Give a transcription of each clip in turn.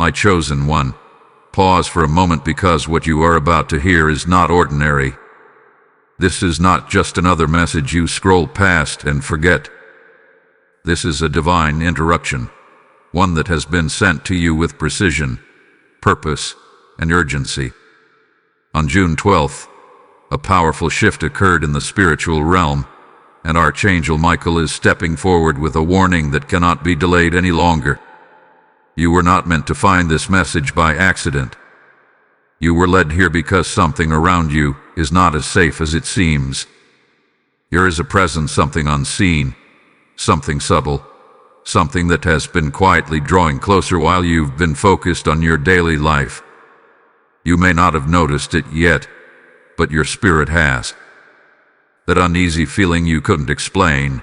My chosen one, pause for a moment, because what you are about to hear is not ordinary. This is not just another message you scroll past and forget. This is a divine interruption, one that has been sent to you with precision, purpose, and urgency. On June 12th, a powerful shift occurred in the spiritual realm, and Archangel Michael is stepping forward with a warning that cannot be delayed any longer. You were not meant to find this message by accident. You were led here because something around you is not as safe as it seems. There is a presence, something unseen, something subtle, something that has been quietly drawing closer while you've been focused on your daily life. You may not have noticed it yet, but your spirit has. That uneasy feeling you couldn't explain,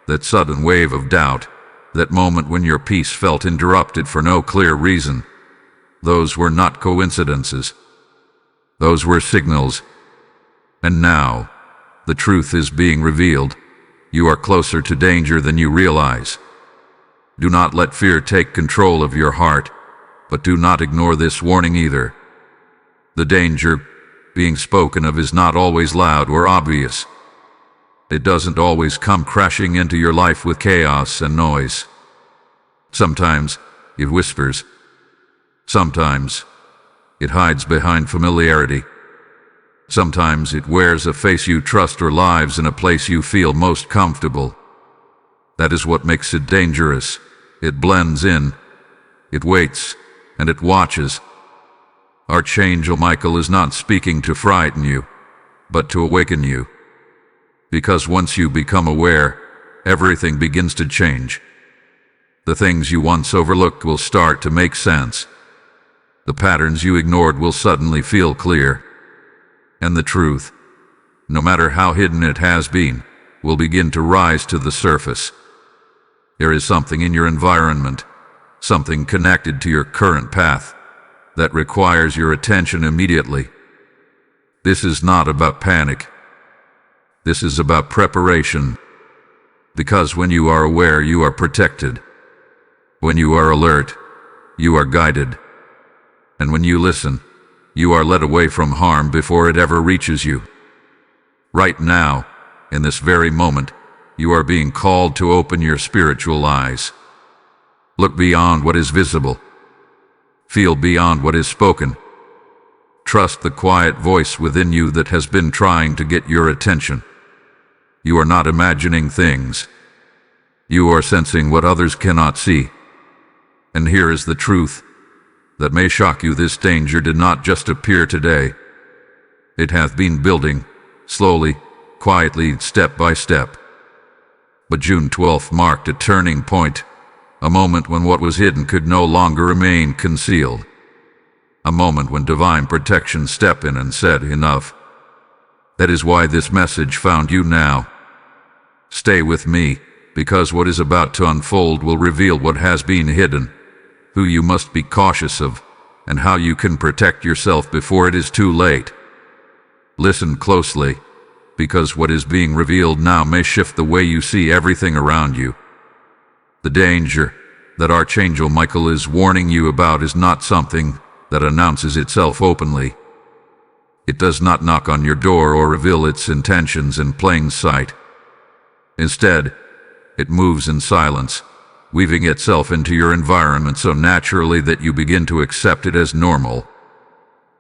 that sudden wave of doubt, that moment when your peace felt interrupted for no clear reason, those were not coincidences. Those were signals. And now, the truth is being revealed. You are closer to danger than you realize. Do not let fear take control of your heart, but do not ignore this warning either. The danger being spoken of is not always loud or obvious. It doesn't always come crashing into your life with chaos and noise. Sometimes it whispers. Sometimes it hides behind familiarity. Sometimes it wears a face you trust or lives in a place you feel most comfortable. That is what makes it dangerous. It blends in, it waits, and it watches. Archangel Michael is not speaking to frighten you, but to awaken you. Because once you become aware, everything begins to change. The things you once overlooked will start to make sense. The patterns you ignored will suddenly feel clear. And the truth, no matter how hidden it has been, will begin to rise to the surface. There is something in your environment, something connected to your current path, that requires your attention immediately. This is not about panic. This is about preparation. Because when you are aware, you are protected. When you are alert, you are guided. And when you listen, you are led away from harm before it ever reaches you. Right now, in this very moment, you are being called to open your spiritual eyes. Look beyond what is visible. Feel beyond what is spoken. Trust the quiet voice within you that has been trying to get your attention. You are not imagining things. You are sensing what others cannot see. And here is the truth that may shock you. This danger did not just appear today. It hath been building, slowly, quietly, step by step. But June 12th marked a turning point, a moment when what was hidden could no longer remain concealed. A moment when divine protection stepped in and said, enough. That is why this message found you now. Stay with me, because what is about to unfold will reveal what has been hidden, who you must be cautious of, and how you can protect yourself before it is too late. Listen closely, because what is being revealed now may shift the way you see everything around you. The danger that Archangel Michael is warning you about is not something that announces itself openly. It does not knock on your door or reveal its intentions in plain sight. Instead, it moves in silence, weaving itself into your environment so naturally that you begin to accept it as normal.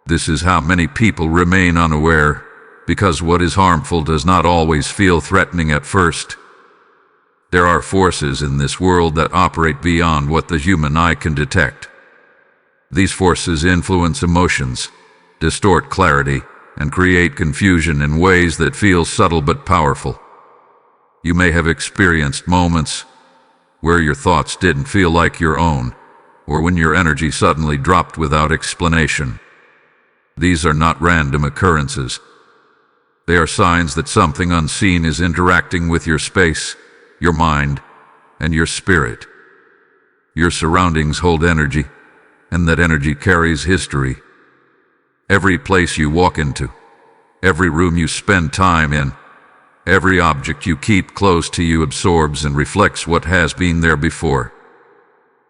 This is how many people remain unaware, because what is harmful does not always feel threatening at first. There are forces in this world that operate beyond what the human eye can detect. These forces influence emotions, distort clarity, and create confusion in ways that feel subtle but powerful. You may have experienced moments where your thoughts didn't feel like your own, or when your energy suddenly dropped without explanation. These are not random occurrences. They are signs that something unseen is interacting with your space, your mind, and your spirit. Your surroundings hold energy, and that energy carries history. Every place you walk into, every room you spend time in, every object you keep close to you absorbs and reflects what has been there before.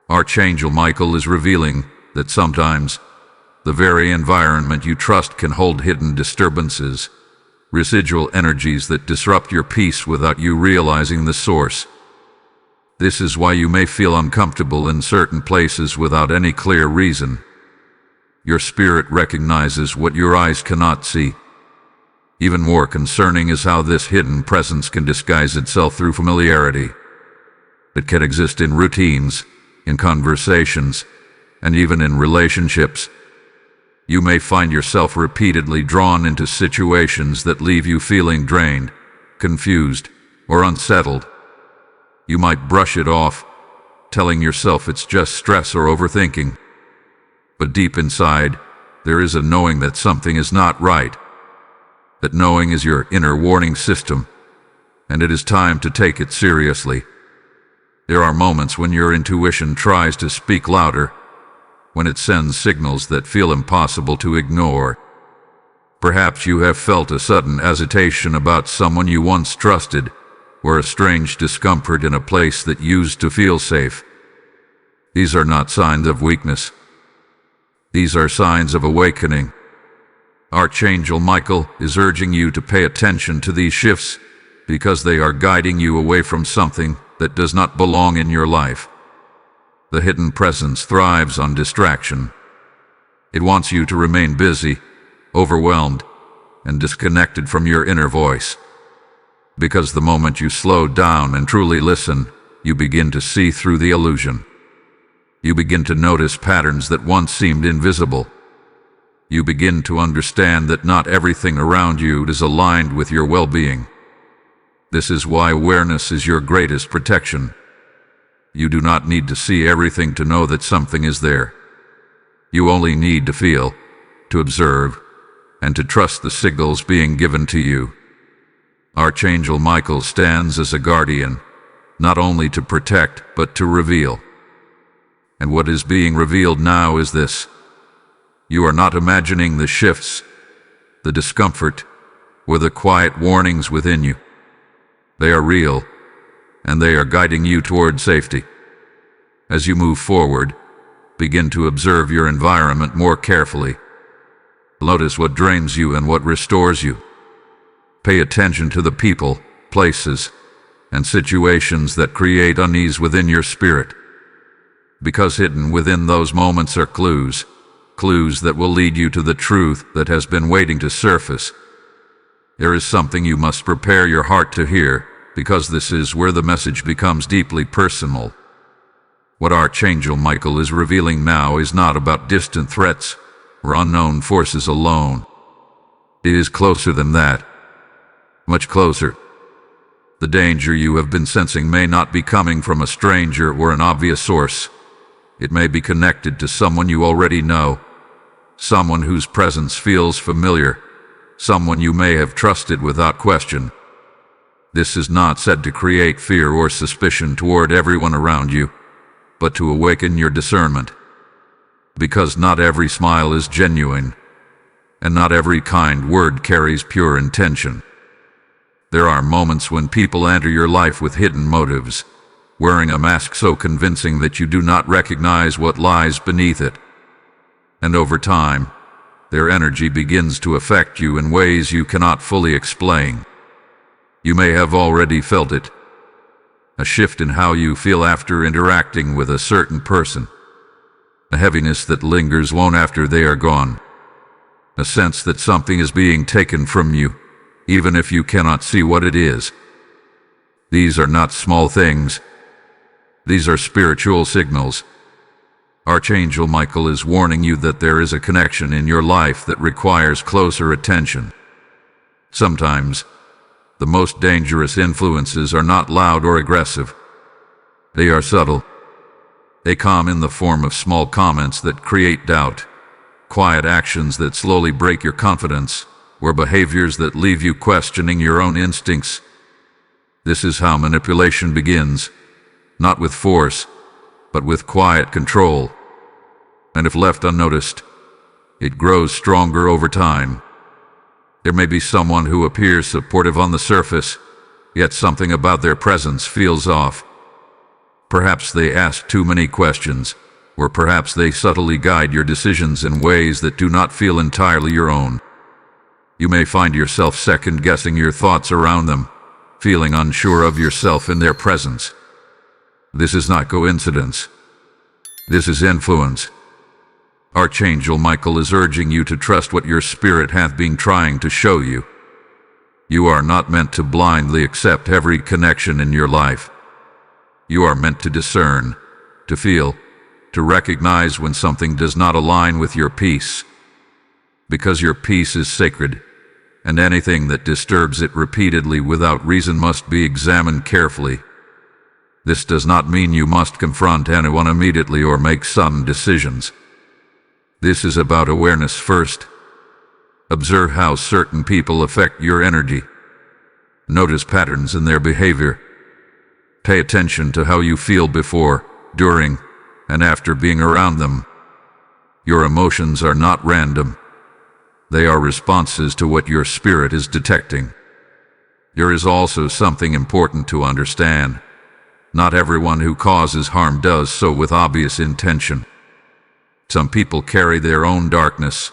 Archangel Michael is revealing that sometimes the very environment you trust can hold hidden disturbances, residual energies that disrupt your peace without you realizing the source. This is why you may feel uncomfortable in certain places without any clear reason. Your spirit recognizes what your eyes cannot see. Even more concerning is how this hidden presence can disguise itself through familiarity. It can exist in routines, in conversations, and even in relationships. You may find yourself repeatedly drawn into situations that leave you feeling drained, confused, or unsettled. You might brush it off, telling yourself it's just stress or overthinking. But deep inside, there is a knowing that something is not right. That knowing is your inner warning system, and it is time to take it seriously. There are moments when your intuition tries to speak louder, when it sends signals that feel impossible to ignore. Perhaps you have felt a sudden hesitation about someone you once trusted, or a strange discomfort in a place that used to feel safe. These are not signs of weakness. These are signs of awakening. Archangel Michael is urging you to pay attention to these shifts because they are guiding you away from something that does not belong in your life. The hidden presence thrives on distraction. It wants you to remain busy, overwhelmed, and disconnected from your inner voice. Because the moment you slow down and truly listen, you begin to see through the illusion. You begin to notice patterns that once seemed invisible. You begin to understand that not everything around you is aligned with your well-being. This is why awareness is your greatest protection. You do not need to see everything to know that something is there. You only need to feel, to observe, and to trust the signals being given to you. Archangel Michael stands as a guardian, not only to protect, but to reveal. And what is being revealed now is this. You are not imagining the shifts, the discomfort, or the quiet warnings within you. They are real, and they are guiding you toward safety. As you move forward, begin to observe your environment more carefully. Notice what drains you and what restores you. Pay attention to the people, places, and situations that create unease within your spirit. Because hidden within those moments are clues that will lead you to the truth that has been waiting to surface. There is something you must prepare your heart to hear, because this is where the message becomes deeply personal. What Archangel Michael is revealing now is not about distant threats or unknown forces alone. It is closer than that. Much closer. The danger you have been sensing may not be coming from a stranger or an obvious source. It may be connected to someone you already know, someone whose presence feels familiar, someone you may have trusted without question. This is not said to create fear or suspicion toward everyone around you, but to awaken your discernment. Because not every smile is genuine, and not every kind word carries pure intention. There are moments when people enter your life with hidden motives, wearing a mask so convincing that you do not recognize what lies beneath it. And over time, their energy begins to affect you in ways you cannot fully explain. You may have already felt it. A shift in how you feel after interacting with a certain person. A heaviness that lingers long after they are gone. A sense that something is being taken from you, even if you cannot see what it is. These are not small things. These are spiritual signals. Archangel Michael is warning you that there is a connection in your life that requires closer attention. Sometimes, the most dangerous influences are not loud or aggressive. They are subtle. They come in the form of small comments that create doubt, quiet actions that slowly break your confidence, or behaviors that leave you questioning your own instincts. This is how manipulation begins, not with force, but with quiet control. And if left unnoticed, it grows stronger over time. There may be someone who appears supportive on the surface, yet something about their presence feels off. Perhaps they ask too many questions, or perhaps they subtly guide your decisions in ways that do not feel entirely your own. You may find yourself second-guessing your thoughts around them, feeling unsure of yourself in their presence. This is not coincidence. This is influence. Archangel Michael is urging you to trust what your spirit hath been trying to show you. You are not meant to blindly accept every connection in your life. You are meant to discern, to feel, to recognize when something does not align with your peace. Because your peace is sacred, and anything that disturbs it repeatedly without reason must be examined carefully. This does not mean you must confront anyone immediately or make sudden decisions. This is about awareness first. Observe how certain people affect your energy. Notice patterns in their behavior. Pay attention to how you feel before, during, and after being around them. Your emotions are not random. They are responses to what your spirit is detecting. There is also something important to understand. Not everyone who causes harm does so with obvious intention. Some people carry their own darkness,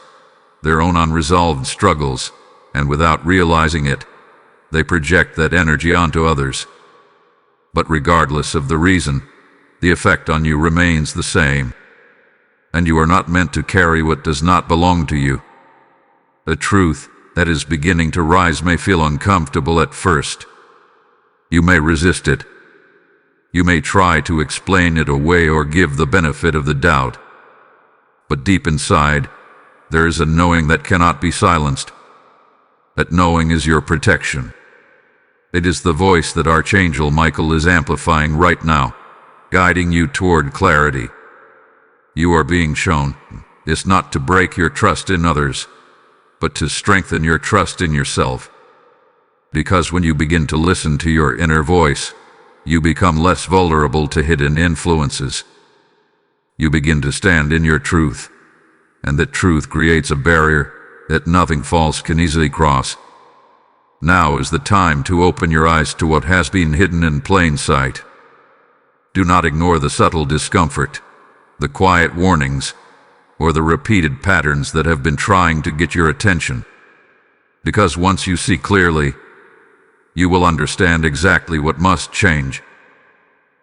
their own unresolved struggles, and without realizing it, they project that energy onto others. But regardless of the reason, the effect on you remains the same. And you are not meant to carry what does not belong to you. A truth that is beginning to rise may feel uncomfortable at first. You may resist it. You may try to explain it away or give the benefit of the doubt. But deep inside, there is a knowing that cannot be silenced. That knowing is your protection. It is the voice that Archangel Michael is amplifying right now, guiding you toward clarity. You are being shown is not to break your trust in others, but to strengthen your trust in yourself. Because when you begin to listen to your inner voice, you become less vulnerable to hidden influences. You begin to stand in your truth, and that truth creates a barrier that nothing false can easily cross. Now is the time to open your eyes to what has been hidden in plain sight. Do not ignore the subtle discomfort, the quiet warnings, or the repeated patterns that have been trying to get your attention. Because once you see clearly, you will understand exactly what must change.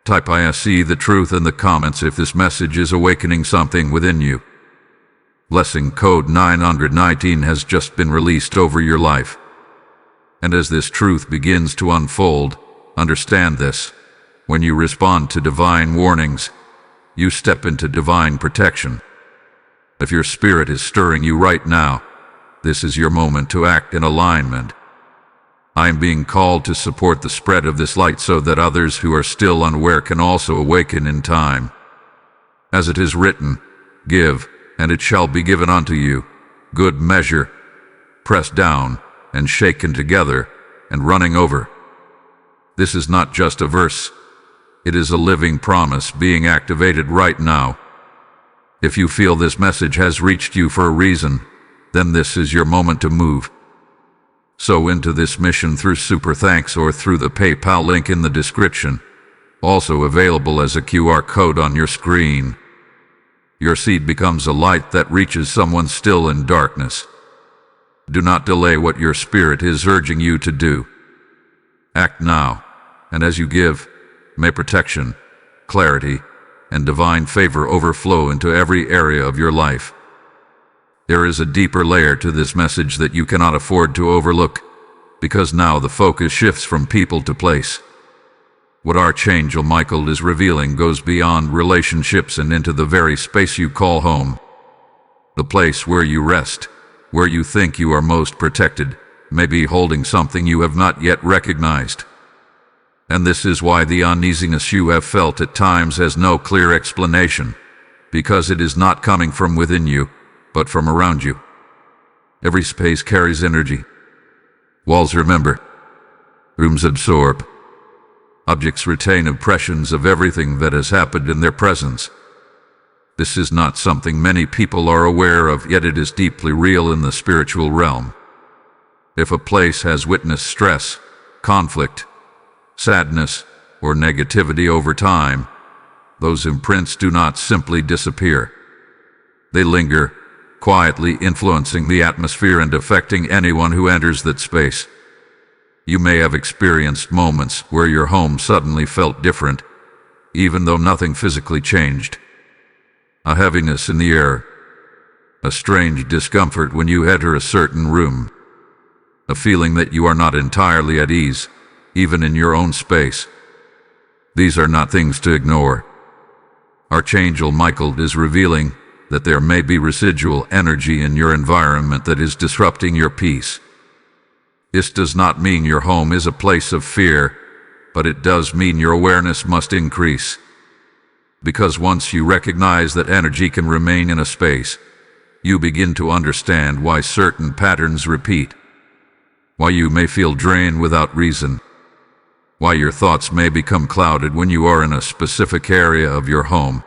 Type "I see the truth" in the comments if this message is awakening something within you. Blessing code 919 has just been released over your life. And as this truth begins to unfold, understand this. When you respond to divine warnings, you step into divine protection. If your spirit is stirring you right now, this is your moment to act in alignment. I am being called to support the spread of this light so that others who are still unaware can also awaken in time. As it is written, "Give, and it shall be given unto you, good measure, pressed down, and shaken together, and running over." This is not just a verse. It is a living promise being activated right now. If you feel this message has reached you for a reason, then this is your moment to move. Sow into this mission through Super Thanks or through the PayPal link in the description, also available as a QR code on your screen. Your seed becomes a light that reaches someone still in darkness. Do not delay what your spirit is urging you to do. Act now, and as you give, may protection, clarity, and divine favor overflow into every area of your life. There is a deeper layer to this message that you cannot afford to overlook, because now the focus shifts from people to place. What Archangel Michael is revealing goes beyond relationships and into the very space you call home. The place where you rest, where you think you are most protected, may be holding something you have not yet recognized. And this is why the uneasiness you have felt at times has no clear explanation, because it is not coming from within you, but from around you. Every space carries energy. Walls remember. Rooms absorb. Objects retain impressions of everything that has happened in their presence. This is not something many people are aware of, yet it is deeply real in the spiritual realm. If a place has witnessed stress, conflict, sadness, or negativity over time, those imprints do not simply disappear. They linger, quietly influencing the atmosphere and affecting anyone who enters that space. You may have experienced moments where your home suddenly felt different, even though nothing physically changed. A heaviness in the air, a strange discomfort when you enter a certain room, a feeling that you are not entirely at ease, even in your own space. These are not things to ignore. Archangel Michael is revealing that there may be residual energy in your environment that is disrupting your peace. This does not mean your home is a place of fear, but it does mean your awareness must increase. Because once you recognize that energy can remain in a space, you begin to understand why certain patterns repeat, why you may feel drained without reason, why your thoughts may become clouded when you are in a specific area of your home.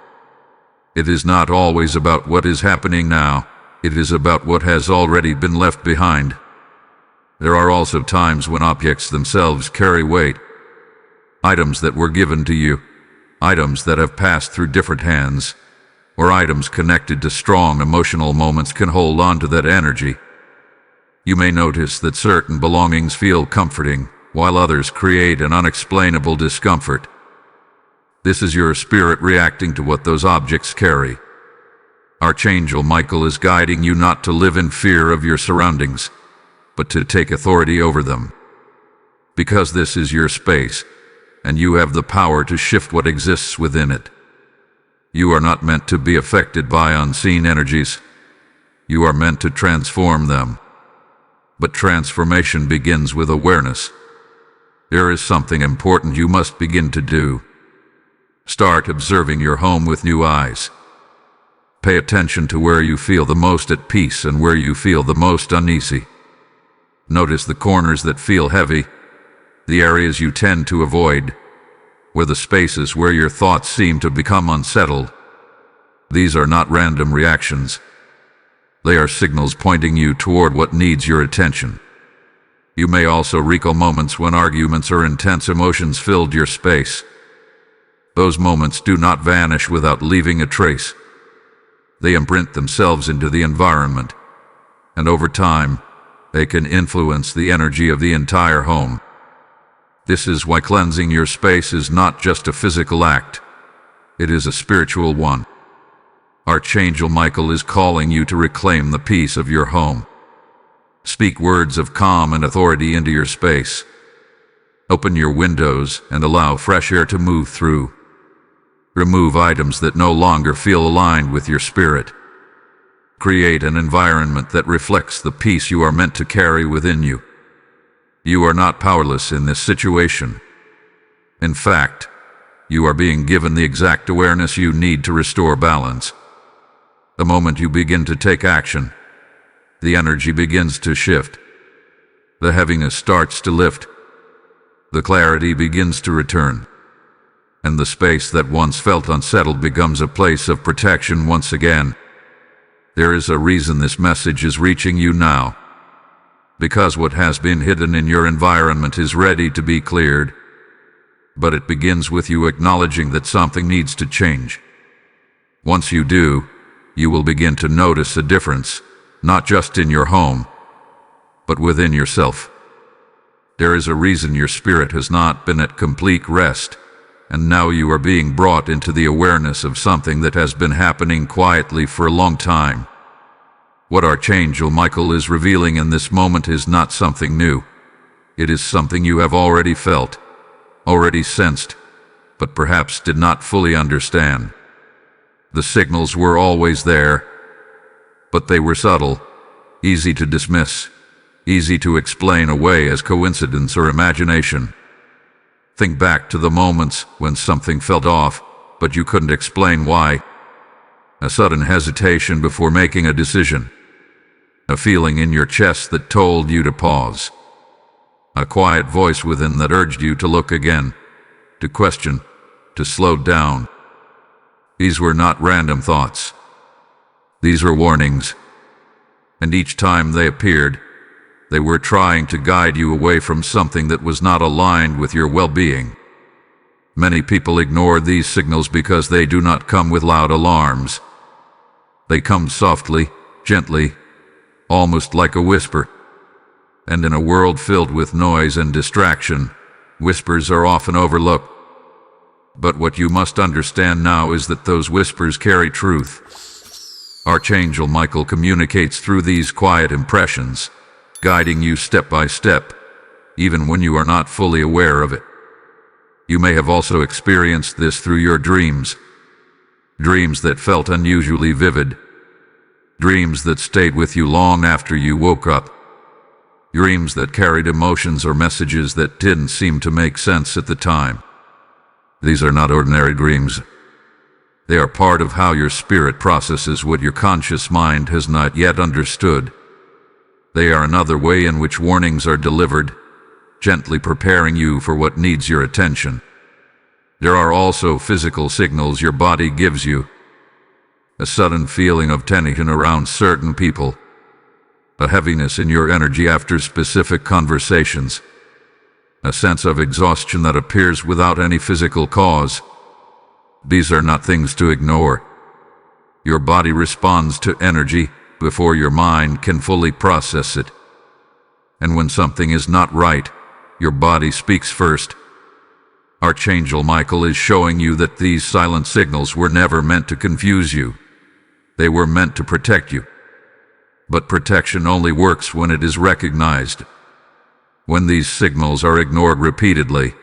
It is not always about what is happening now, it is about what has already been left behind. There are also times when objects themselves carry weight. Items that were given to you, items that have passed through different hands, or items connected to strong emotional moments can hold on to that energy. You may notice that certain belongings feel comforting, while others create an unexplainable discomfort. This is your spirit reacting to what those objects carry. Archangel Michael is guiding you not to live in fear of your surroundings, but to take authority over them. Because this is your space, and you have the power to shift what exists within it. You are not meant to be affected by unseen energies. You are meant to transform them. But transformation begins with awareness. There is something important you must begin to do. Start observing your home with new eyes. Pay attention to where you feel the most at peace and where you feel the most uneasy. Notice the corners that feel heavy, the areas you tend to avoid, or the spaces where your thoughts seem to become unsettled. These are not random reactions. They are signals pointing you toward what needs your attention. You may also recall moments when arguments or intense emotions filled your space. Those moments do not vanish without leaving a trace. They imprint themselves into the environment, and over time, they can influence the energy of the entire home. This is why cleansing your space is not just a physical act. It is a spiritual one. Archangel Michael is calling you to reclaim the peace of your home. Speak words of calm and authority into your space. Open your windows and allow fresh air to move through. Remove items that no longer feel aligned with your spirit. Create an environment that reflects the peace you are meant to carry within you. You are not powerless in this situation. In fact, you are being given the exact awareness you need to restore balance. The moment you begin to take action, the energy begins to shift. The heaviness starts to lift. The clarity begins to return. And the space that once felt unsettled becomes a place of protection once again. There is a reason this message is reaching you now. Because what has been hidden in your environment is ready to be cleared. But it begins with you acknowledging that something needs to change. Once you do, you will begin to notice a difference, not just in your home, but within yourself. There is a reason your spirit has not been at complete rest, and now you are being brought into the awareness of something that has been happening quietly for a long time. What Archangel Michael is revealing in this moment is not something new. It is something you have already felt, already sensed, but perhaps did not fully understand. The signals were always there, but they were subtle, easy to dismiss, easy to explain away as coincidence or imagination. Think back to the moments when something felt off, but you couldn't explain why. A sudden hesitation before making a decision. A feeling in your chest that told you to pause. A quiet voice within that urged you to look again, to question, to slow down. These were not random thoughts. These were warnings. And each time they appeared, they were trying to guide you away from something that was not aligned with your well-being. Many people ignore these signals because they do not come with loud alarms. They come softly, gently, almost like a whisper. And in a world filled with noise and distraction, whispers are often overlooked. But what you must understand now is that those whispers carry truth. Archangel Michael communicates through these quiet impressions, guiding you step by step, even when you are not fully aware of it. You may have also experienced this through your dreams. Dreams that felt unusually vivid. Dreams that stayed with you long after you woke up. Dreams that carried emotions or messages that didn't seem to make sense at the time. These are not ordinary dreams. They are part of how your spirit processes what your conscious mind has not yet understood. They are another way in which warnings are delivered, gently preparing you for what needs your attention. There are also physical signals your body gives you. A sudden feeling of tension around certain people. A heaviness in your energy after specific conversations. A sense of exhaustion that appears without any physical cause. These are not things to ignore. Your body responds to energy before your mind can fully process it. And when something is not right, your body speaks first. Archangel Michael is showing you that these silent signals were never meant to confuse you. They were meant to protect you. But protection only works when it is recognized. When these signals are ignored repeatedly,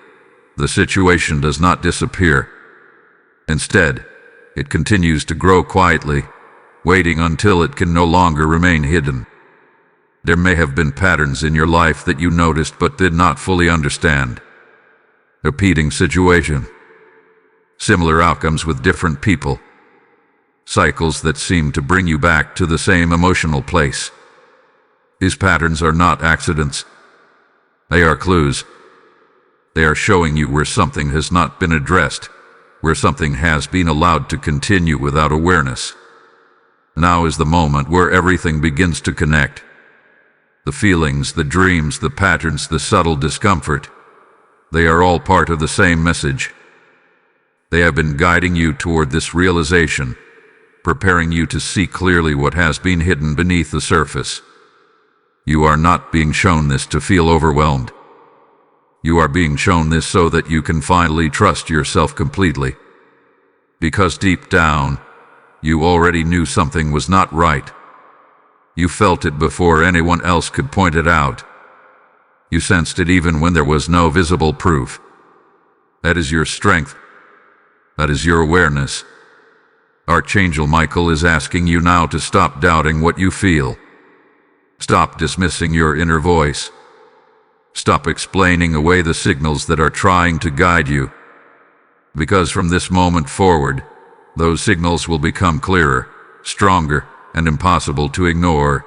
the situation does not disappear. Instead, it continues to grow quietly, waiting until it can no longer remain hidden. There may have been patterns in your life that you noticed but did not fully understand. Repeating situation. Similar outcomes with different people. Cycles that seem to bring you back to the same emotional place. These patterns are not accidents. They are clues. They are showing you where something has not been addressed, where something has been allowed to continue without awareness. Now is the moment where everything begins to connect. The feelings, the dreams, the patterns, the subtle discomfort. They are all part of the same message. They have been guiding you toward this realization, preparing you to see clearly what has been hidden beneath the surface. You are not being shown this to feel overwhelmed. You are being shown this so that you can finally trust yourself completely. Because deep down, you already knew something was not right. You felt it before anyone else could point it out. You sensed it even when there was no visible proof. That is your strength. That is your awareness. Archangel Michael is asking you now to stop doubting what you feel. Stop dismissing your inner voice. Stop explaining away the signals that are trying to guide you. Because from this moment forward, those signals will become clearer, stronger, and impossible to ignore.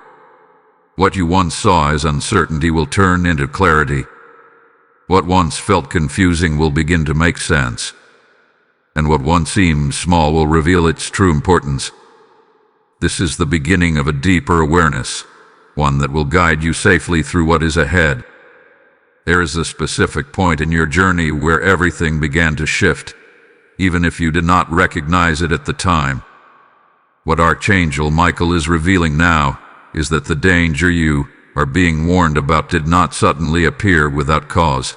What you once saw as uncertainty will turn into clarity. What once felt confusing will begin to make sense. And what once seemed small will reveal its true importance. This is the beginning of a deeper awareness, one that will guide you safely through what is ahead. There is a specific point in your journey where everything began to shift, even if you did not recognize it at the time. What Archangel Michael is revealing now is that the danger you are being warned about did not suddenly appear without cause.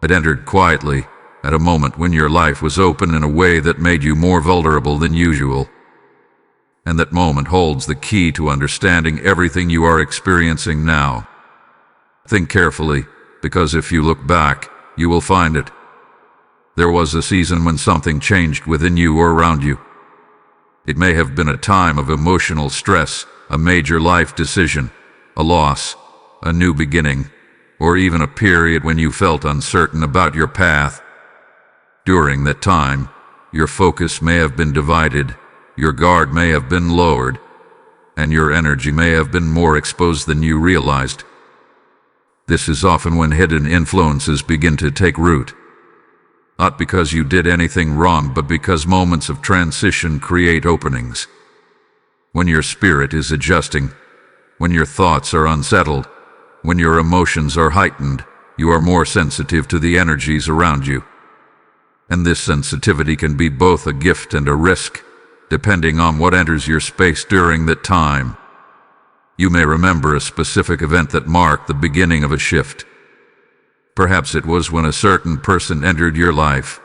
It entered quietly at a moment when your life was open in a way that made you more vulnerable than usual. And that moment holds the key to understanding everything you are experiencing now. Think carefully, because if you look back, you will find it. There was a season when something changed within you or around you. It may have been a time of emotional stress, a major life decision, a loss, a new beginning, or even a period when you felt uncertain about your path. During that time, your focus may have been divided, your guard may have been lowered, and your energy may have been more exposed than you realized. This is often when hidden influences begin to take root. Not because you did anything wrong, but because moments of transition create openings. When your spirit is adjusting, when your thoughts are unsettled, when your emotions are heightened, you are more sensitive to the energies around you. And this sensitivity can be both a gift and a risk, depending on what enters your space during that time. You may remember a specific event that marked the beginning of a shift. Perhaps it was when a certain person entered your life.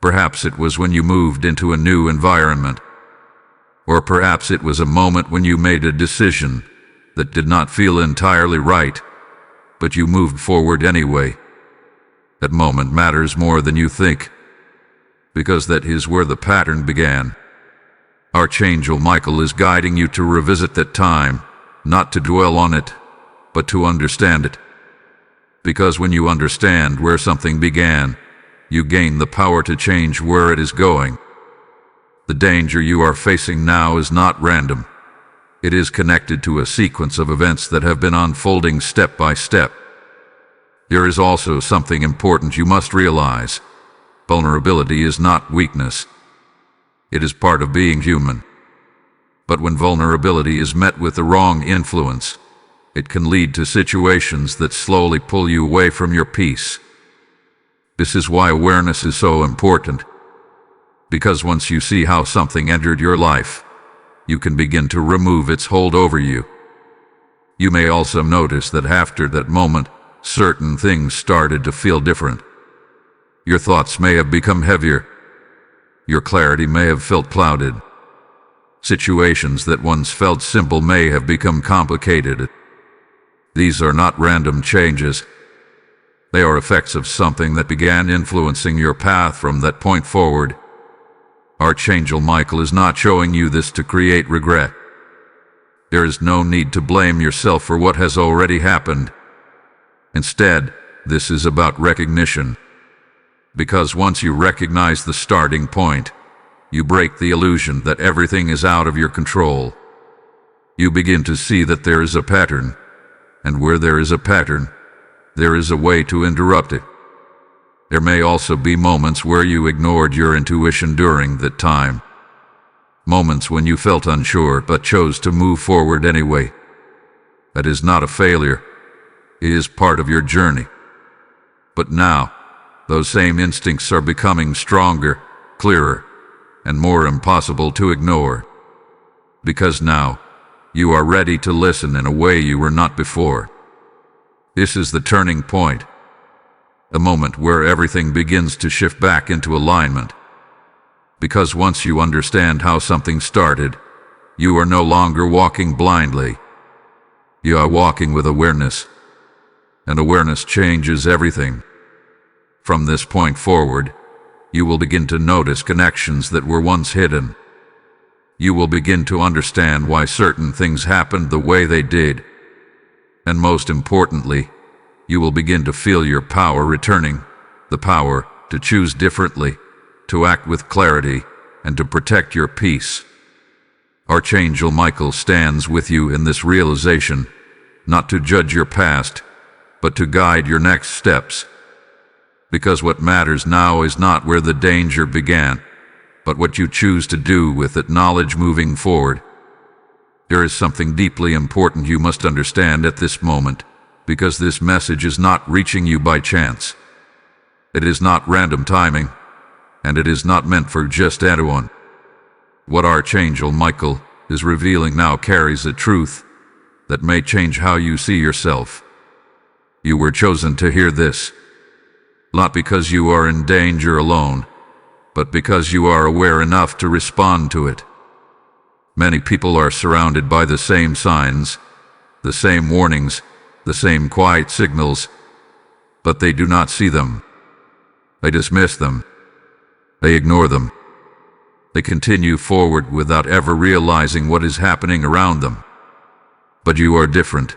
Perhaps it was when you moved into a new environment. Or perhaps it was a moment when you made a decision that did not feel entirely right, but you moved forward anyway. That moment matters more than you think, because that is where the pattern began. Archangel Michael is guiding you to revisit that time, not to dwell on it, but to understand it. Because when you understand where something began, you gain the power to change where it is going. The danger you are facing now is not random. It is connected to a sequence of events that have been unfolding step by step. There is also something important you must realize. Vulnerability is not weakness. It is part of being human. But when vulnerability is met with the wrong influence, it can lead to situations that slowly pull you away from your peace. This is why awareness is so important. Because once you see how something entered your life, you can begin to remove its hold over you. You may also notice that after that moment, certain things started to feel different. Your thoughts may have become heavier. Your clarity may have felt clouded. Situations that once felt simple may have become complicated. These are not random changes. They are effects of something that began influencing your path from that point forward. Archangel Michael is not showing you this to create regret. There is no need to blame yourself for what has already happened. Instead, this is about recognition. Because once you recognize the starting point, you break the illusion that everything is out of your control. You begin to see that there is a pattern, and where there is a pattern, there is a way to interrupt it. There may also be moments where you ignored your intuition during that time. Moments when you felt unsure but chose to move forward anyway. That is not a failure. It is part of your journey. But now, those same instincts are becoming stronger, clearer, and more impossible to ignore. Because now, you are ready to listen in a way you were not before. This is the turning point. A moment where everything begins to shift back into alignment. Because once you understand how something started, you are no longer walking blindly. You are walking with awareness. And awareness changes everything. From this point forward, you will begin to notice connections that were once hidden. You will begin to understand why certain things happened the way they did. And most importantly, you will begin to feel your power returning, the power to choose differently, to act with clarity, and to protect your peace. Archangel Michael stands with you in this realization, not to judge your past, but to guide your next steps. Because what matters now is not where the danger began, but what you choose to do with that knowledge moving forward. There is something deeply important you must understand at this moment, because this message is not reaching you by chance. It is not random timing, and it is not meant for just anyone. What Archangel Michael is revealing now carries a truth that may change how you see yourself. You were chosen to hear this, not because you are in danger alone, but because you are aware enough to respond to it. Many people are surrounded by the same signs, the same warnings, the same quiet signals, but they do not see them. They dismiss them. They ignore them. They continue forward without ever realizing what is happening around them. But you are different.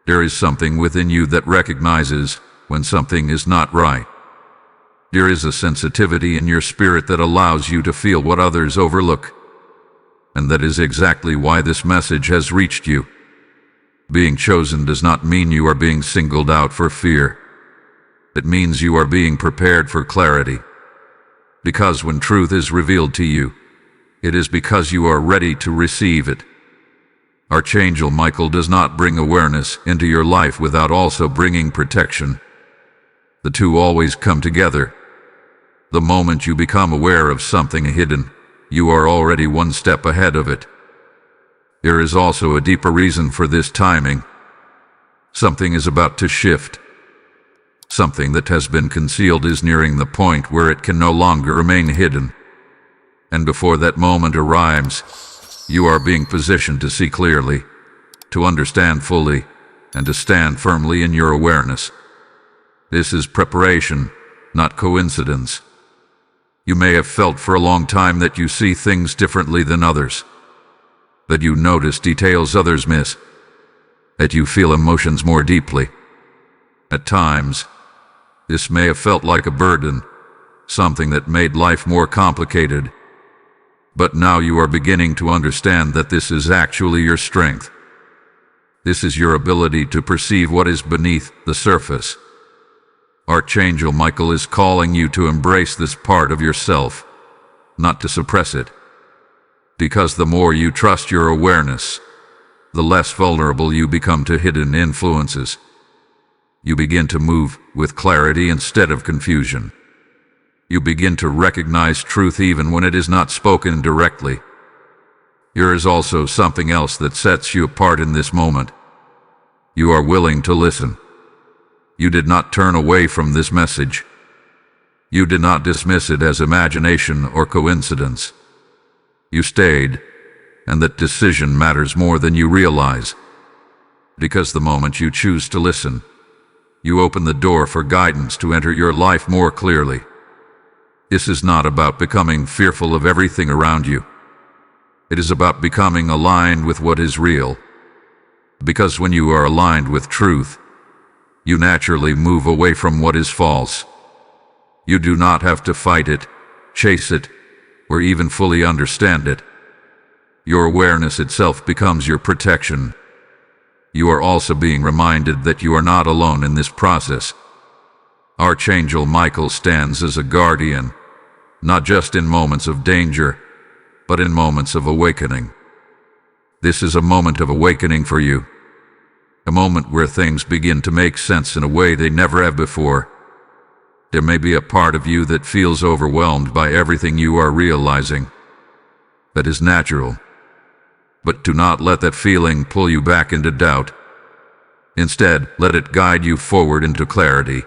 There is something within you that recognizes when something is not right. There is a sensitivity in your spirit that allows you to feel what others overlook. And that is exactly why this message has reached you. Being chosen does not mean you are being singled out for fear. It means you are being prepared for clarity. Because when truth is revealed to you, it is because you are ready to receive it. Archangel Michael does not bring awareness into your life without also bringing protection. The two always come together. The moment you become aware of something hidden, you are already one step ahead of it. There is also a deeper reason for this timing. Something is about to shift. Something that has been concealed is nearing the point where it can no longer remain hidden. And before that moment arrives, you are being positioned to see clearly, to understand fully, and to stand firmly in your awareness. This is preparation, not coincidence. You may have felt for a long time that you see things differently than others, that you notice details others miss, that you feel emotions more deeply. At times, this may have felt like a burden, something that made life more complicated. But now you are beginning to understand that this is actually your strength. This is your ability to perceive what is beneath the surface. Archangel Michael is calling you to embrace this part of yourself, not to suppress it. Because the more you trust your awareness, the less vulnerable you become to hidden influences. You begin to move with clarity instead of confusion. You begin to recognize truth even when it is not spoken directly. There is also something else that sets you apart in this moment. You are willing to listen. You did not turn away from this message. You did not dismiss it as imagination or coincidence. You stayed, and that decision matters more than you realize. Because the moment you choose to listen, you open the door for guidance to enter your life more clearly. This is not about becoming fearful of everything around you. It is about becoming aligned with what is real. Because when you are aligned with truth, you naturally move away from what is false. You do not have to fight it, chase it, or even fully understand it. Your awareness itself becomes your protection. You are also being reminded that you are not alone in this process. Archangel Michael stands as a guardian, not just in moments of danger, but in moments of awakening. This is a moment of awakening for you, a moment where things begin to make sense in a way they never have before. There may be a part of you that feels overwhelmed by everything you are realizing. That is natural. But do not let that feeling pull you back into doubt. Instead, let it guide you forward into clarity.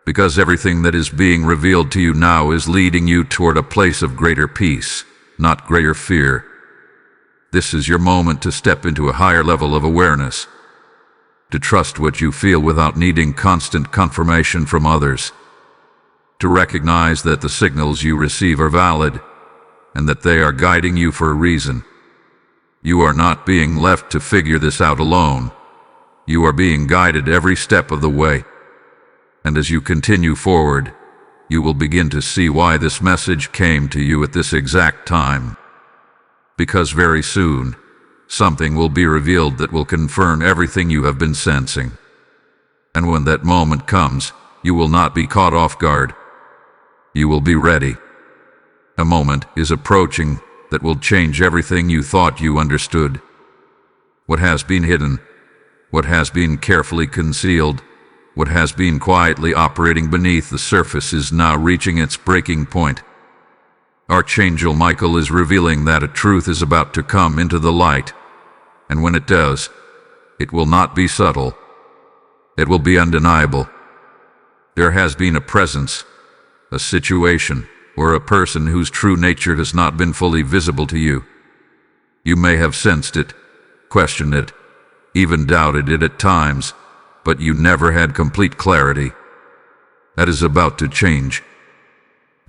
Because everything that is being revealed to you now is leading you toward a place of greater peace, not greater fear. This is your moment to step into a higher level of awareness, to trust what you feel without needing constant confirmation from others, to recognize that the signals you receive are valid, and that they are guiding you for a reason. You are not being left to figure this out alone. You are being guided every step of the way. And as you continue forward, you will begin to see why this message came to you at this exact time. Because very soon, something will be revealed that will confirm everything you have been sensing. And when that moment comes, you will not be caught off guard. You will be ready. A moment is approaching that will change everything you thought you understood. What has been hidden, what has been carefully concealed, what has been quietly operating beneath the surface is now reaching its breaking point. Archangel Michael is revealing that a truth is about to come into the light, and when it does, it will not be subtle. It will be undeniable. There has been a presence, a situation, or a person whose true nature has not been fully visible to you. You may have sensed it, questioned it, even doubted it at times, but you never had complete clarity. That is about to change.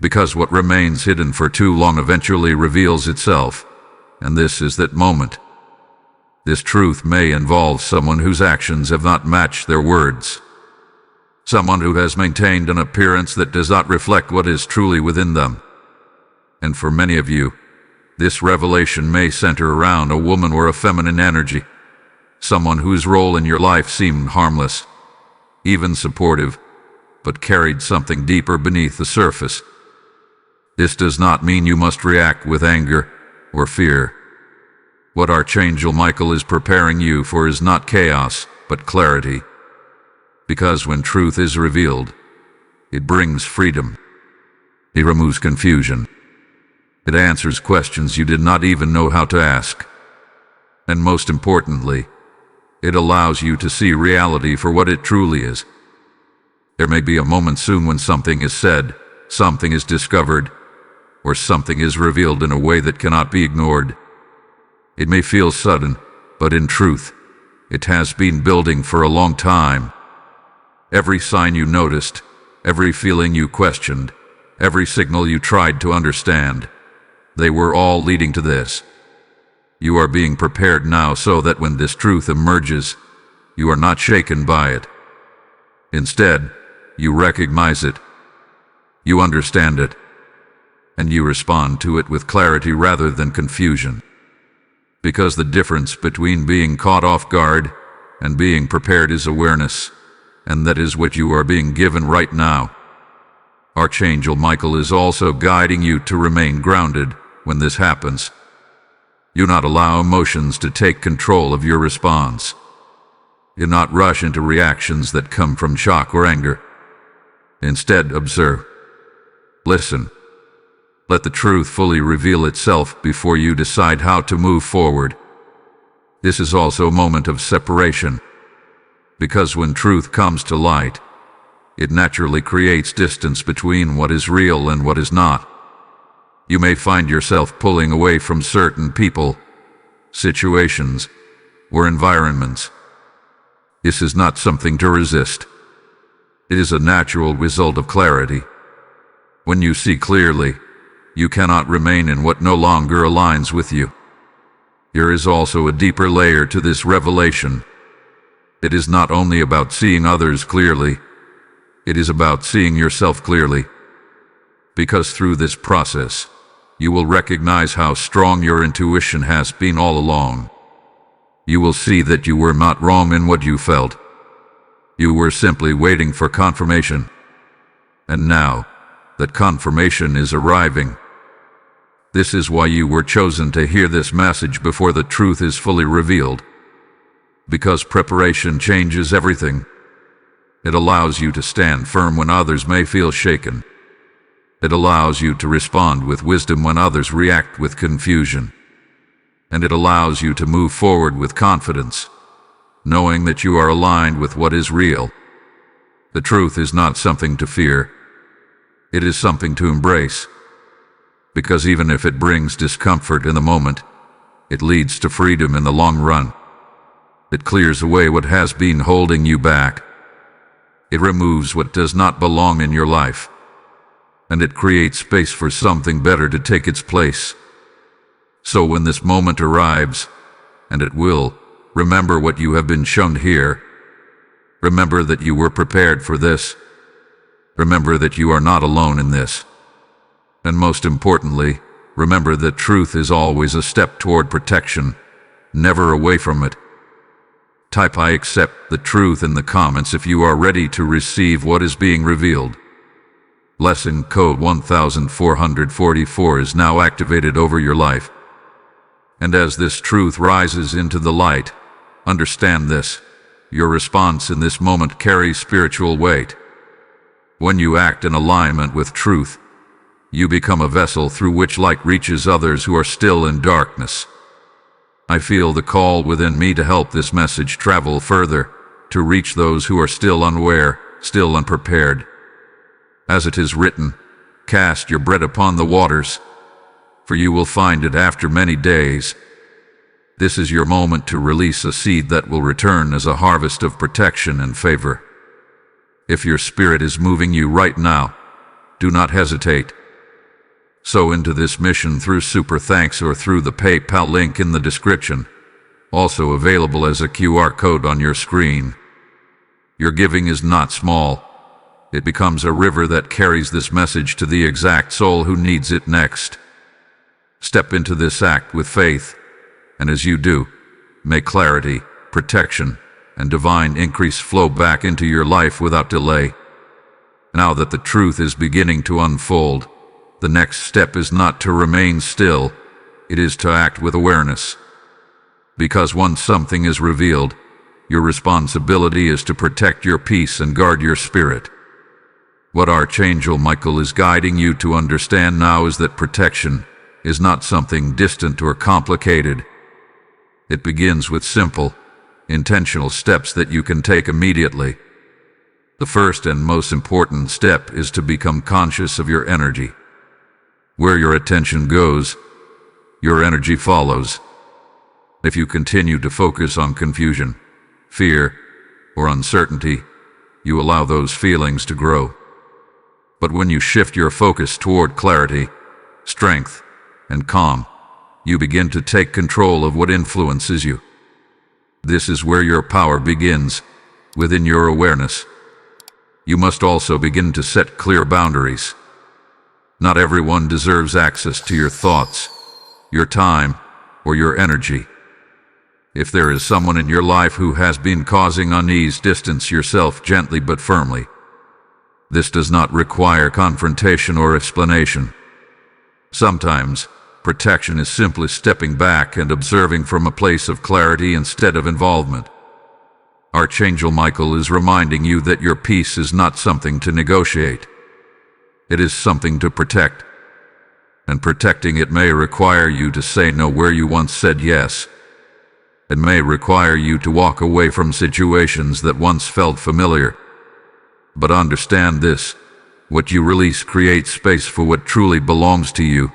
Because what remains hidden for too long eventually reveals itself, and this is that moment. This truth may involve someone whose actions have not matched their words. Someone who has maintained an appearance that does not reflect what is truly within them. And for many of you, this revelation may center around a woman or a feminine energy. Someone whose role in your life seemed harmless, even supportive, but carried something deeper beneath the surface. This does not mean you must react with anger or fear. What Archangel Michael is preparing you for is not chaos, but clarity. Because when truth is revealed, it brings freedom. It removes confusion. It answers questions you did not even know how to ask. And most importantly, it allows you to see reality for what it truly is. There may be a moment soon when something is said, something is discovered, or something is revealed in a way that cannot be ignored. It may feel sudden, but in truth, it has been building for a long time. Every sign you noticed, every feeling you questioned, every signal you tried to understand, they were all leading to this. You are being prepared now so that when this truth emerges, you are not shaken by it. Instead, you recognize it, you understand it, and you respond to it with clarity rather than confusion. Because the difference between being caught off guard and being prepared is awareness, and that is what you are being given right now. Archangel Michael is also guiding you to remain grounded when this happens. Do not allow emotions to take control of your response. Do not rush into reactions that come from shock or anger. Instead, observe. Listen. Let the truth fully reveal itself before you decide how to move forward. This is also a moment of separation, because when truth comes to light, it naturally creates distance between what is real and what is not. You may find yourself pulling away from certain people, situations, or environments. This is not something to resist. It is a natural result of clarity. When you see clearly, you cannot remain in what no longer aligns with you. There is also a deeper layer to this revelation. It is not only about seeing others clearly, it is about seeing yourself clearly. Because through this process, you will recognize how strong your intuition has been all along. You will see that you were not wrong in what you felt. You were simply waiting for confirmation. And now, that confirmation is arriving. This is why you were chosen to hear this message before the truth is fully revealed. Because preparation changes everything. It allows you to stand firm when others may feel shaken. It allows you to respond with wisdom when others react with confusion. And it allows you to move forward with confidence, knowing that you are aligned with what is real. The truth is not something to fear. It is something to embrace. Because even if it brings discomfort in the moment, it leads to freedom in the long run. It clears away what has been holding you back. It removes what does not belong in your life. And it creates space for something better to take its place. So when this moment arrives, and it will, remember what you have been shown here. Remember that you were prepared for this. Remember that you are not alone in this. And most importantly, remember that truth is always a step toward protection, never away from it. Type "I accept the truth" in the comments if you are ready to receive what is being revealed. Lesson code 1444 is now activated over your life. And as this truth rises into the light, understand this: your response in this moment carries spiritual weight. When you act in alignment with truth, you become a vessel through which light reaches others who are still in darkness. I feel the call within me to help this message travel further, to reach those who are still unaware, still unprepared. As it is written, "Cast your bread upon the waters, for you will find it after many days." This is your moment to release a seed that will return as a harvest of protection and favor. If your spirit is moving you right now, do not hesitate. Sow into this mission through Super Thanks or through the PayPal link in the description, also available as a QR code on your screen. Your giving is not small. It becomes a river that carries this message to the exact soul who needs it next. Step into this act with faith, and as you do, may clarity, protection, and divine increase flow back into your life without delay. Now that the truth is beginning to unfold, the next step is not to remain still, it is to act with awareness. Because once something is revealed, your responsibility is to protect your peace and guard your spirit. What Archangel Michael is guiding you to understand now is that protection is not something distant or complicated. It begins with simple, intentional steps that you can take immediately. The first and most important step is to become conscious of your energy. Where your attention goes, your energy follows. If you continue to focus on confusion, fear, or uncertainty, you allow those feelings to grow. But when you shift your focus toward clarity, strength, and calm, you begin to take control of what influences you. This is where your power begins, within your awareness. You must also begin to set clear boundaries. Not everyone deserves access to your thoughts, your time, or your energy. If there is someone in your life who has been causing unease, distance yourself gently but firmly. This does not require confrontation or explanation. Sometimes, protection is simply stepping back and observing from a place of clarity instead of involvement. Archangel Michael is reminding you that your peace is not something to negotiate. It is something to protect. And protecting it may require you to say no where you once said yes. It may require you to walk away from situations that once felt familiar. But understand this: what you release creates space for what truly belongs to you.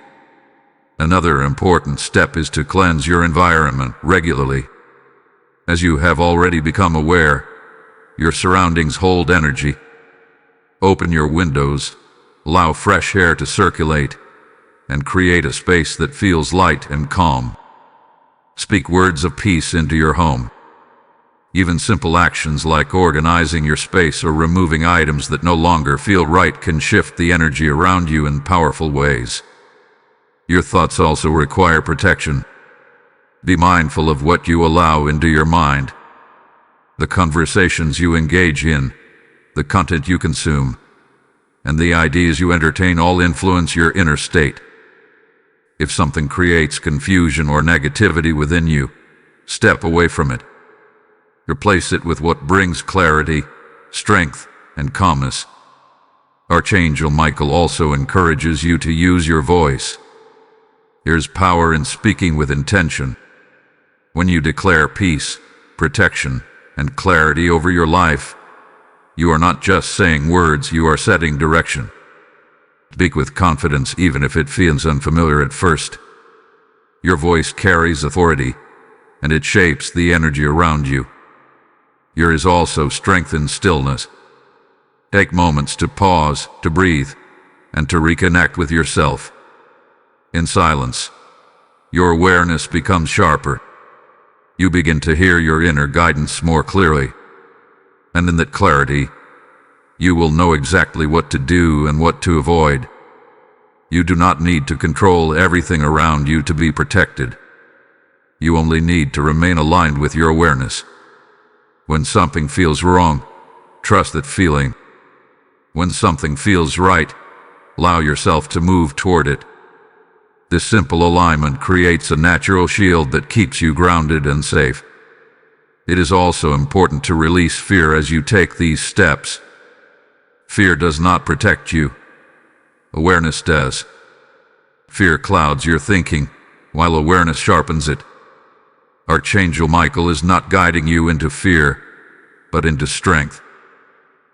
Another important step is to cleanse your environment regularly. As you have already become aware, your surroundings hold energy. Open your windows, allow fresh air to circulate, and create a space that feels light and calm. Speak words of peace into your home. Even simple actions like organizing your space or removing items that no longer feel right can shift the energy around you in powerful ways. Your thoughts also require protection. Be mindful of what you allow into your mind. The conversations you engage in, the content you consume, and the ideas you entertain all influence your inner state. If something creates confusion or negativity within you, step away from it. Replace it with what brings clarity, strength, and calmness. Archangel Michael also encourages you to use your voice. There's power in speaking with intention. When you declare peace, protection, and clarity over your life, you are not just saying words, you are setting direction. Speak with confidence even if it feels unfamiliar at first. Your voice carries authority, and it shapes the energy around you. Yours also strengthens stillness. Take moments to pause, to breathe, and to reconnect with yourself. In silence, your awareness becomes sharper. You begin to hear your inner guidance more clearly. And in that clarity, you will know exactly what to do and what to avoid. You do not need to control everything around you to be protected. You only need to remain aligned with your awareness. When something feels wrong, trust that feeling. When something feels right, allow yourself to move toward it. This simple alignment creates a natural shield that keeps you grounded and safe. It is also important to release fear as you take these steps. Fear does not protect you. Awareness does. Fear clouds your thinking, while awareness sharpens it. Archangel Michael is not guiding you into fear, but into strength.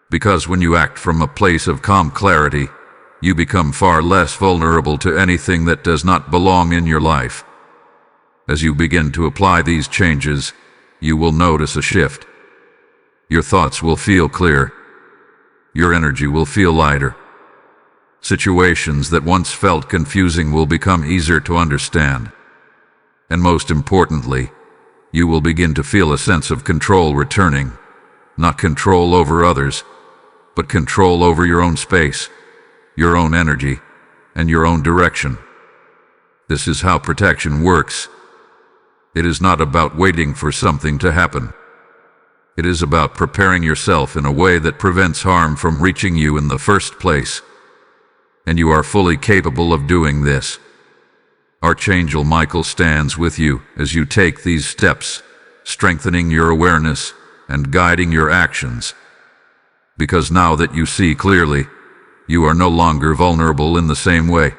Because when you act from a place of calm clarity, you become far less vulnerable to anything that does not belong in your life. As you begin to apply these changes, you will notice a shift. Your thoughts will feel clear. Your energy will feel lighter. Situations that once felt confusing will become easier to understand. And most importantly, you will begin to feel a sense of control returning. Not control over others, but control over your own space, your own energy, and your own direction. This is how protection works. It is not about waiting for something to happen. It is about preparing yourself in a way that prevents harm from reaching you in the first place. And you are fully capable of doing this. Archangel Michael stands with you as you take these steps, strengthening your awareness and guiding your actions. Because now that you see clearly, you are no longer vulnerable in the same way.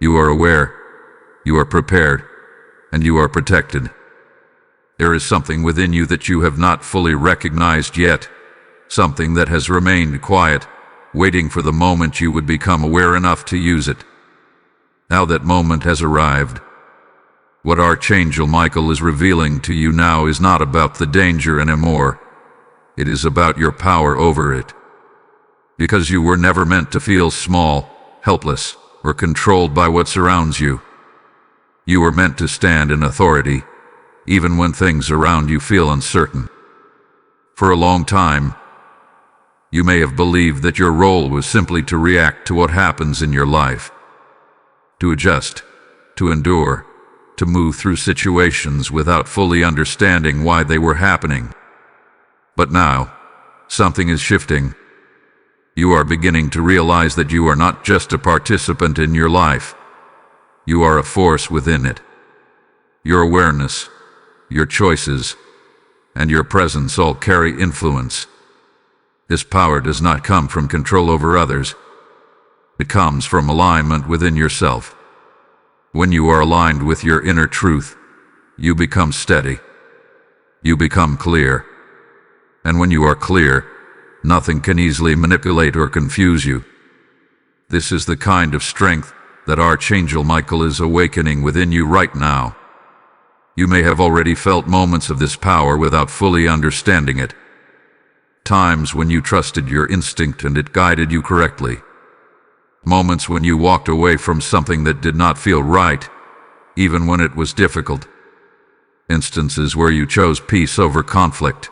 You are aware, you are prepared, and you are protected. There is something within you that you have not fully recognized yet, something that has remained quiet, waiting for the moment you would become aware enough to use it. Now that moment has arrived. What Archangel Michael is revealing to you now is not about the danger anymore. It is about your power over it. Because you were never meant to feel small, helpless, or controlled by what surrounds you. You were meant to stand in authority, even when things around you feel uncertain. For a long time, you may have believed that your role was simply to react to what happens in your life, to adjust, to endure, to move through situations without fully understanding why they were happening. But now, something is shifting. You are beginning to realize that you are not just a participant in your life. You are a force within it. Your awareness, your choices, and your presence all carry influence. This power does not come from control over others. It comes from alignment within yourself. When you are aligned with your inner truth, you become steady. You become clear. And when you are clear, nothing can easily manipulate or confuse you. This is the kind of strength that Archangel Michael is awakening within you right now. You may have already felt moments of this power without fully understanding it. Times when you trusted your instinct and it guided you correctly. Moments when you walked away from something that did not feel right, even when it was difficult. Instances where you chose peace over conflict,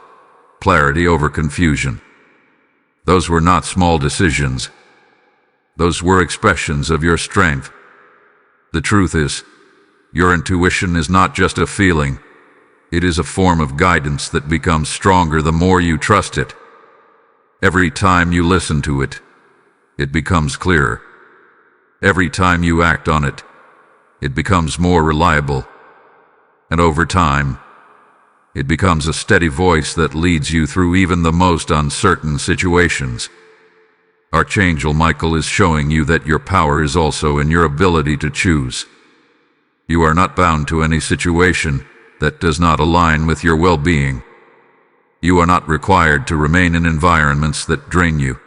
clarity over confusion. Those were not small decisions. Those were expressions of your strength. The truth is, your intuition is not just a feeling. It is a form of guidance that becomes stronger the more you trust it. Every time you listen to it, it becomes clearer. Every time you act on it, it becomes more reliable. And over time, it becomes a steady voice that leads you through even the most uncertain situations. Archangel Michael is showing you that your power is also in your ability to choose. You are not bound to any situation that does not align with your well-being. You are not required to remain in environments that drain you.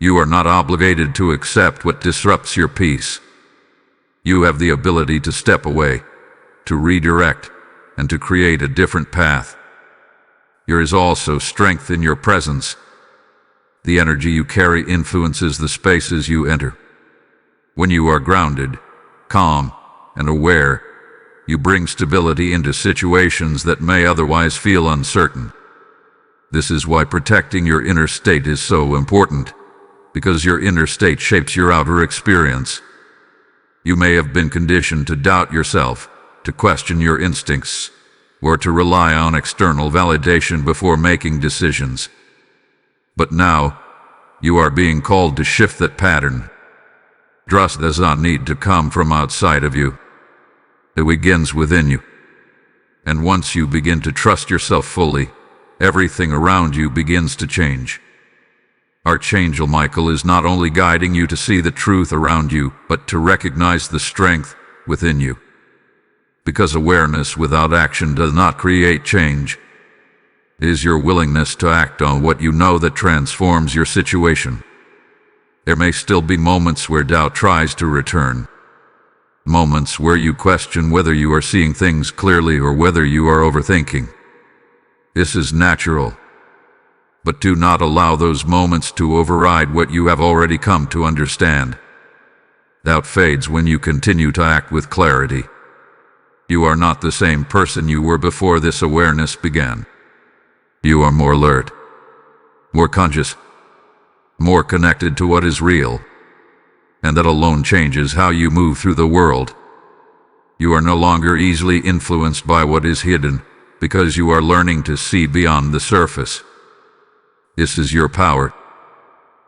You are not obligated to accept what disrupts your peace. You have the ability to step away, to redirect, and to create a different path. There is also strength in your presence. The energy you carry influences the spaces you enter. When you are grounded, calm, and aware, you bring stability into situations that may otherwise feel uncertain. This is why protecting your inner state is so important, because your inner state shapes your outer experience. You may have been conditioned to doubt yourself, to question your instincts, or to rely on external validation before making decisions. But now, you are being called to shift that pattern. Trust does not need to come from outside of you. It begins within you. And once you begin to trust yourself fully, everything around you begins to change. Archangel Michael is not only guiding you to see the truth around you, but to recognize the strength within you. Because awareness without action does not create change. It is your willingness to act on what you know that transforms your situation. There may still be moments where doubt tries to return. Moments where you question whether you are seeing things clearly or whether you are overthinking. This is natural. But do not allow those moments to override what you have already come to understand. Doubt fades when you continue to act with clarity. You are not the same person you were before this awareness began. You are more alert, more conscious, more connected to what is real, and that alone changes how you move through the world. You are no longer easily influenced by what is hidden, because you are learning to see beyond the surface. This is your power.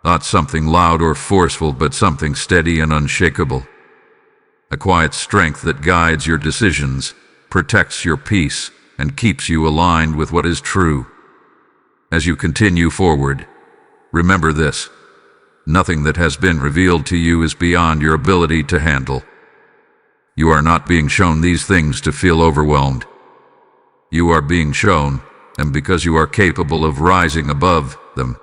Not something loud or forceful, but something steady and unshakable. A quiet strength that guides your decisions, protects your peace, and keeps you aligned with what is true. As you continue forward, remember this. Nothing that has been revealed to you is beyond your ability to handle. You are not being shown these things to feel overwhelmed. You are being shown, and because you are capable of rising above them.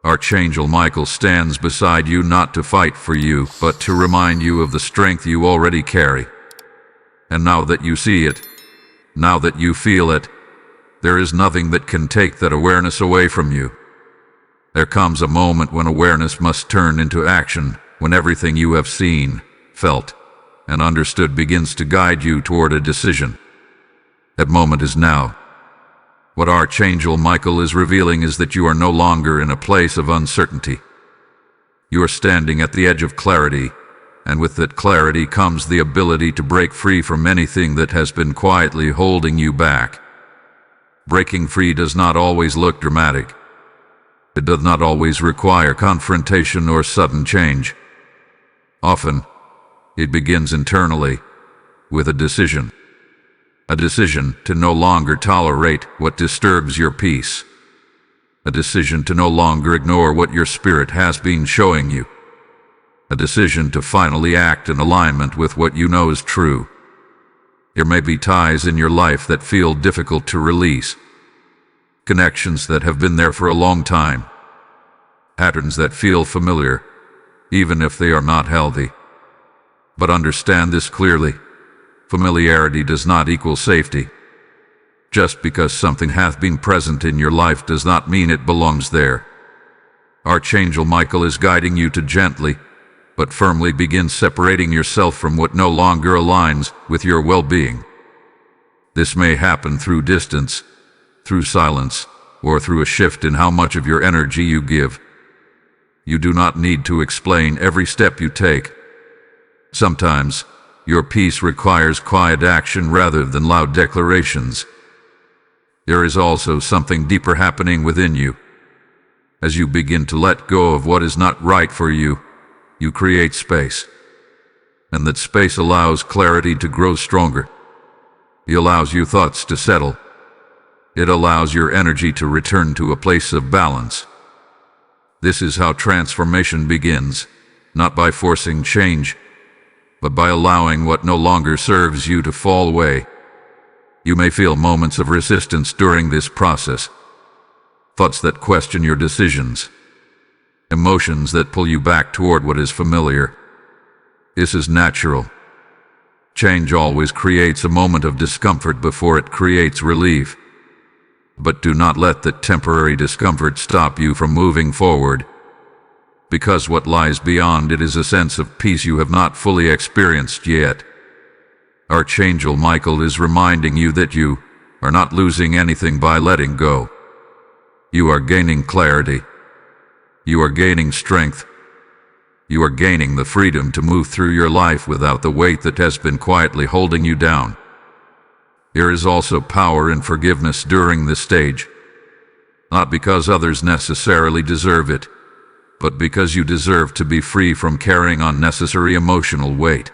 Archangel Michael stands beside you not to fight for you, but to remind you of the strength you already carry. And now that you see it, now that you feel it, there is nothing that can take that awareness away from you. There comes a moment when awareness must turn into action, when everything you have seen, felt, and understood begins to guide you toward a decision. That moment is now. What Archangel Michael is revealing is that you are no longer in a place of uncertainty. You are standing at the edge of clarity, and with that clarity comes the ability to break free from anything that has been quietly holding you back. Breaking free does not always look dramatic. It does not always require confrontation or sudden change. Often, it begins internally, with a decision. A decision to no longer tolerate what disturbs your peace. A decision to no longer ignore what your spirit has been showing you. A decision to finally act in alignment with what you know is true. There may be ties in your life that feel difficult to release. Connections that have been there for a long time. Patterns that feel familiar, even if they are not healthy. But understand this clearly. Familiarity does not equal safety. Just because something hath been present in your life does not mean it belongs there. Archangel Michael is guiding you to gently, but firmly begin separating yourself from what no longer aligns with your well-being. This may happen through distance, through silence, or through a shift in how much of your energy you give. You do not need to explain every step you take. Sometimes, your peace requires quiet action rather than loud declarations. There is also something deeper happening within you. As you begin to let go of what is not right for you, you create space. And that space allows clarity to grow stronger. It allows your thoughts to settle. It allows your energy to return to a place of balance. This is how transformation begins, not by forcing change, but by allowing what no longer serves you to fall away. You may feel moments of resistance during this process. Thoughts that question your decisions. Emotions that pull you back toward what is familiar. This is natural. Change always creates a moment of discomfort before it creates relief. But do not let that temporary discomfort stop you from moving forward. Because what lies beyond it is a sense of peace you have not fully experienced yet. Archangel Michael is reminding you that you are not losing anything by letting go. You are gaining clarity. You are gaining strength. You are gaining the freedom to move through your life without the weight that has been quietly holding you down. There is also power in forgiveness during this stage. Not because others necessarily deserve it, but because you deserve to be free from carrying unnecessary emotional weight.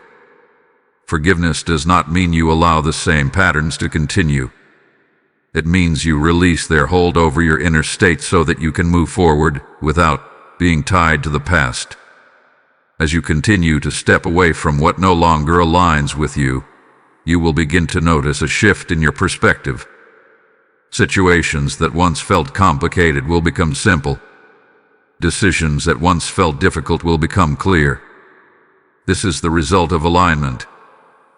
Forgiveness does not mean you allow the same patterns to continue. It means you release their hold over your inner state so that you can move forward without being tied to the past. As you continue to step away from what no longer aligns with you, you will begin to notice a shift in your perspective. Situations that once felt complicated will become simple. Decisions that once felt difficult will become clear. This is the result of alignment,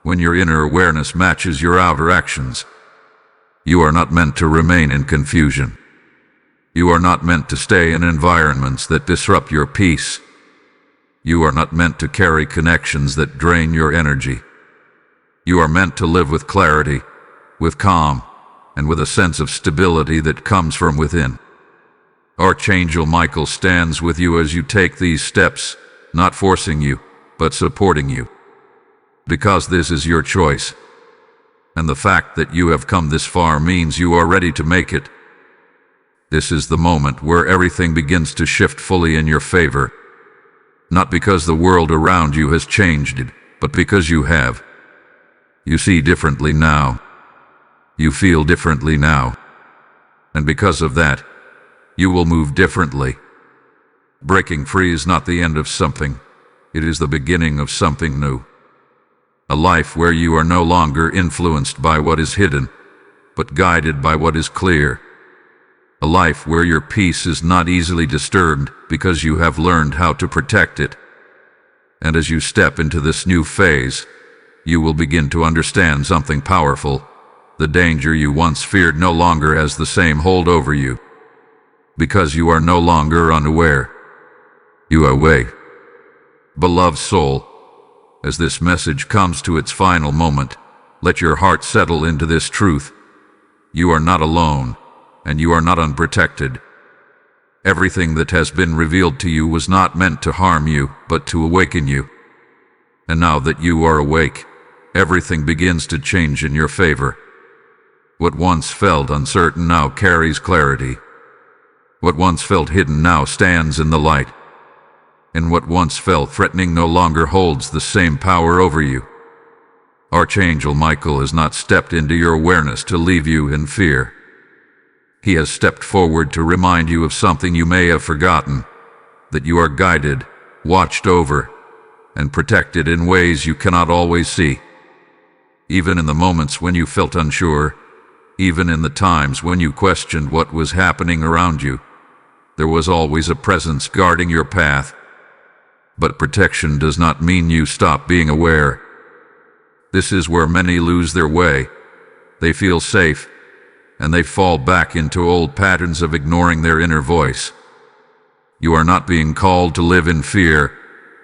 when your inner awareness matches your outer actions. You are not meant to remain in confusion. You are not meant to stay in environments that disrupt your peace. You are not meant to carry connections that drain your energy. You are meant to live with clarity, with calm, and with a sense of stability that comes from within. Archangel Michael stands with you as you take these steps, not forcing you, but supporting you. Because this is your choice. And the fact that you have come this far means you are ready to make it. This is the moment where everything begins to shift fully in your favor. Not because the world around you has changed, but because you have. You see differently now. You feel differently now. And because of that, you will move differently. Breaking free is not the end of something. It is the beginning of something new. A life where you are no longer influenced by what is hidden, but guided by what is clear. A life where your peace is not easily disturbed because you have learned how to protect it. And as you step into this new phase, you will begin to understand something powerful. The danger you once feared no longer has the same hold over you, because you are no longer unaware. You are awake. Beloved soul, as this message comes to its final moment, let your heart settle into this truth. You are not alone, and you are not unprotected. Everything that has been revealed to you was not meant to harm you, but to awaken you. And now that you are awake, everything begins to change in your favor. What once felt uncertain now carries clarity. What once felt hidden now stands in the light. And what once felt threatening no longer holds the same power over you. Archangel Michael has not stepped into your awareness to leave you in fear. He has stepped forward to remind you of something you may have forgotten, that you are guided, watched over, and protected in ways you cannot always see. Even in the moments when you felt unsure, even in the times when you questioned what was happening around you, there was always a presence guarding your path. But protection does not mean you stop being aware. This is where many lose their way. They feel safe, and they fall back into old patterns of ignoring their inner voice. You are not being called to live in fear,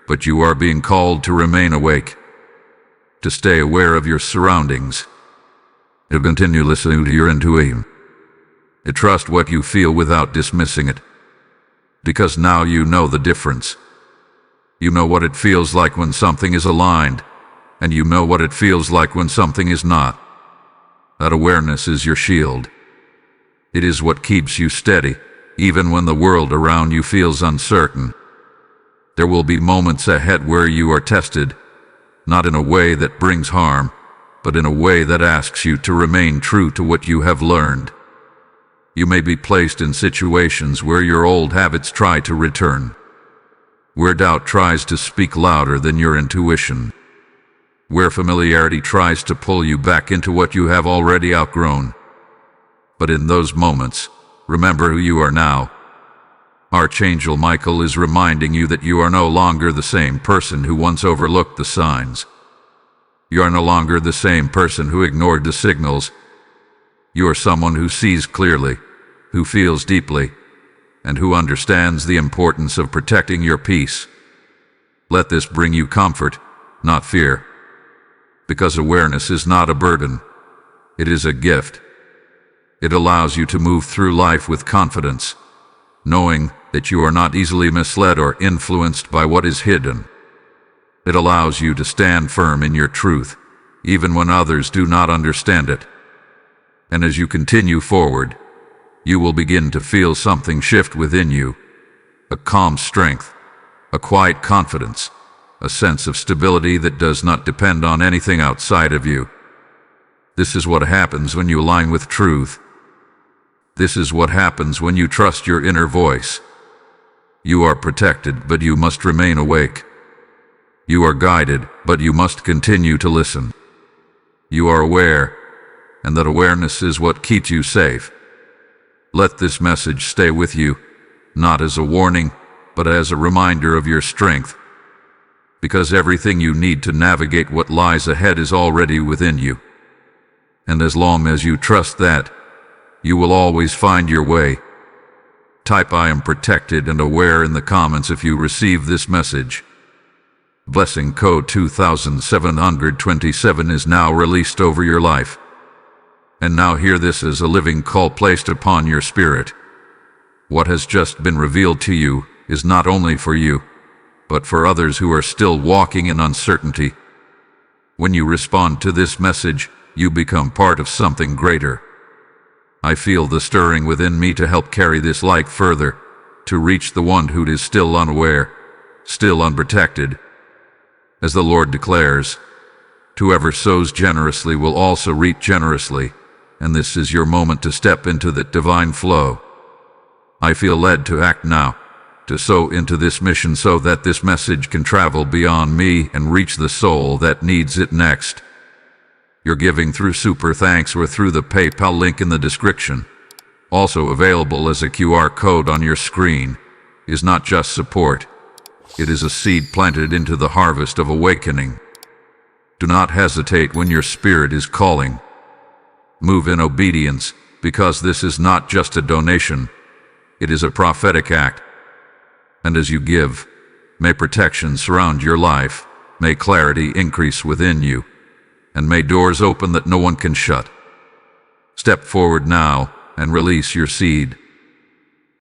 but you are being called to remain awake, to stay aware of your surroundings, to continue listening to your intuition, to trust what you feel without dismissing it, because now you know the difference. You know what it feels like when something is aligned, and you know what it feels like when something is not. That awareness is your shield. It is what keeps you steady, even when the world around you feels uncertain. There will be moments ahead where you are tested, not in a way that brings harm, but in a way that asks you to remain true to what you have learned. You may be placed in situations where your old habits try to return, where doubt tries to speak louder than your intuition, where familiarity tries to pull you back into what you have already outgrown. But in those moments, remember who you are now. Archangel Michael is reminding you that you are no longer the same person who once overlooked the signs. You are no longer the same person who ignored the signals. You are someone who sees clearly, who feels deeply, and who understands the importance of protecting your peace. Let this bring you comfort, not fear. Because awareness is not a burden. It is a gift. It allows you to move through life with confidence, knowing that you are not easily misled or influenced by what is hidden. It allows you to stand firm in your truth, even when others do not understand it. And as you continue forward, you will begin to feel something shift within you, a calm strength, a quiet confidence, a sense of stability that does not depend on anything outside of you. This is what happens when you align with truth. This is what happens when you trust your inner voice. You are protected, but you must remain awake. You are guided, but you must continue to listen. You are aware, and that awareness is what keeps you safe. Let this message stay with you, not as a warning, but as a reminder of your strength. Because everything you need to navigate what lies ahead is already within you. And as long as you trust that, you will always find your way. Type "I am protected and aware" in the comments if you receive this message. Blessing code 2727 is now released over your life. And now hear this as a living call placed upon your spirit. What has just been revealed to you is not only for you, but for others who are still walking in uncertainty. When you respond to this message, you become part of something greater. I feel the stirring within me to help carry this light further, to reach the one who is still unaware, still unprotected. As the Lord declares, whoever sows generously will also reap generously, and this is your moment to step into that divine flow. I feel led to act now, to sow into this mission so that this message can travel beyond me and reach the soul that needs it next. You're giving through Super Thanks or through the PayPal link in the description. Also available as a QR code on your screen, is not just support. It is a seed planted into the harvest of awakening. Do not hesitate when your spirit is calling. Move in obedience, because this is not just a donation. It is a prophetic act. And as you give, may protection surround your life, may clarity increase within you, and may doors open that no one can shut. Step forward now and release your seed.